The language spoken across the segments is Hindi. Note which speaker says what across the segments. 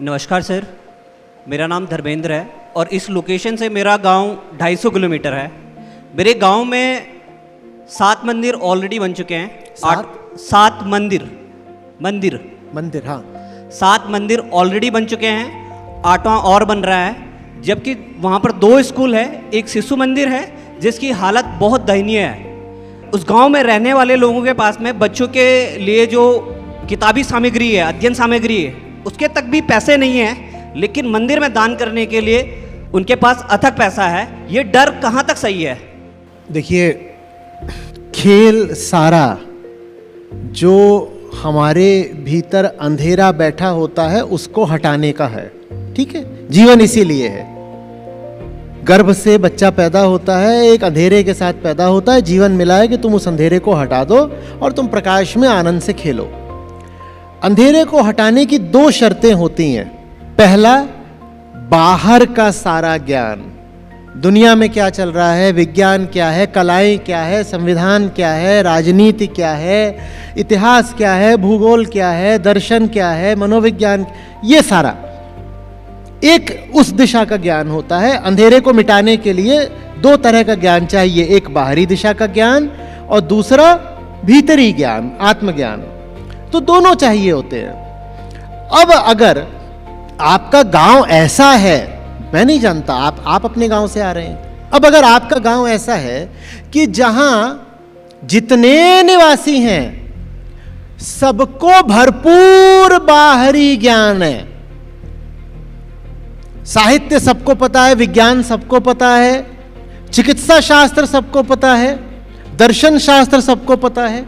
Speaker 1: नमस्कार सर, मेरा नाम धर्मेंद्र है और इस लोकेशन से मेरा गांव 250 किलोमीटर है। मेरे गांव में 7 मंदिर ऑलरेडी बन चुके हैं। 7 मंदिर
Speaker 2: हाँ।
Speaker 1: 7 मंदिर ऑलरेडी बन चुके हैं, 8वां और बन रहा है। जबकि वहाँ पर 2 स्कूल है, एक शिशु मंदिर है जिसकी हालत बहुत दयनीय है। उस गांव में रहने वाले लोगों के पास में बच्चों के लिए जो किताबी सामग्री है, अध्ययन सामग्री है, उसके तक भी पैसे नहीं है, लेकिन मंदिर में दान करने के लिए उनके पास अथक पैसा है। ये डर कहाँ तक सही है?
Speaker 2: देखिए, खेल सारा जो हमारे भीतर अंधेरा बैठा होता है उसको हटाने का है। ठीक है, जीवन इसीलिए है। गर्भ से बच्चा पैदा होता है, एक अंधेरे के साथ पैदा होता है। जीवन मिला है कि तुम उस अंधेरे को हटा दो और तुम प्रकाश में आनंद से खेलो। अंधेरे को हटाने की 2 शर्तें होती हैं। पहला, बाहर का सारा ज्ञान, दुनिया में क्या चल रहा है, विज्ञान क्या है, कलाएं क्या है, संविधान क्या है, राजनीति क्या है, इतिहास क्या है, भूगोल क्या है, दर्शन क्या है, मनोविज्ञान, ये सारा एक उस दिशा का ज्ञान होता है। अंधेरे को मिटाने के लिए 2 तरह का ज्ञान चाहिए, एक बाहरी दिशा का ज्ञान और दूसरा भीतरी ज्ञान, आत्मज्ञान। तो दोनों चाहिए होते हैं। अब अगर आपका गांव ऐसा है, मैं नहीं जानता, आप अपने गांव से आ रहे हैं, अब अगर आपका गांव ऐसा है कि जहां जितने निवासी हैं सबको भरपूर बाहरी ज्ञान है, साहित्य सबको पता है, विज्ञान सबको पता है, चिकित्सा शास्त्र सबको पता है, दर्शन शास्त्र सबको पता है,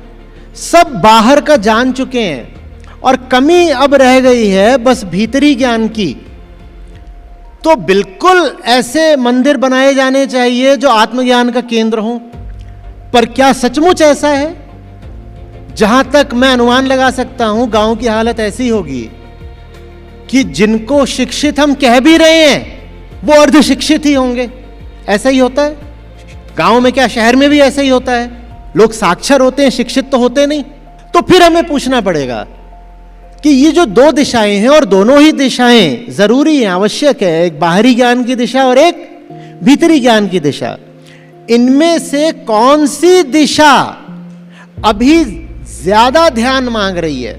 Speaker 2: सब बाहर का जान चुके हैं और कमी अब रह गई है बस भीतरी ज्ञान की, तो बिल्कुल ऐसे मंदिर बनाए जाने चाहिए जो आत्मज्ञान का केंद्र हो। पर क्या सचमुच ऐसा है? जहां तक मैं अनुमान लगा सकता हूं, गांव की हालत ऐसी होगी कि जिनको शिक्षित हम कह भी रहे हैं वो अर्धशिक्षित ही होंगे। ऐसा ही होता है गांव में, क्या शहर में भी ऐसा ही होता है? लोग साक्षर होते हैं, शिक्षित तो होते नहीं। तो फिर हमें पूछना पड़ेगा कि ये जो 2 दिशाएं हैं और दोनों ही दिशाएं जरूरी हैं, आवश्यक है, एक बाहरी ज्ञान की दिशा और एक भीतरी ज्ञान की दिशा, इनमें से कौन सी दिशा अभी ज्यादा ध्यान मांग रही है?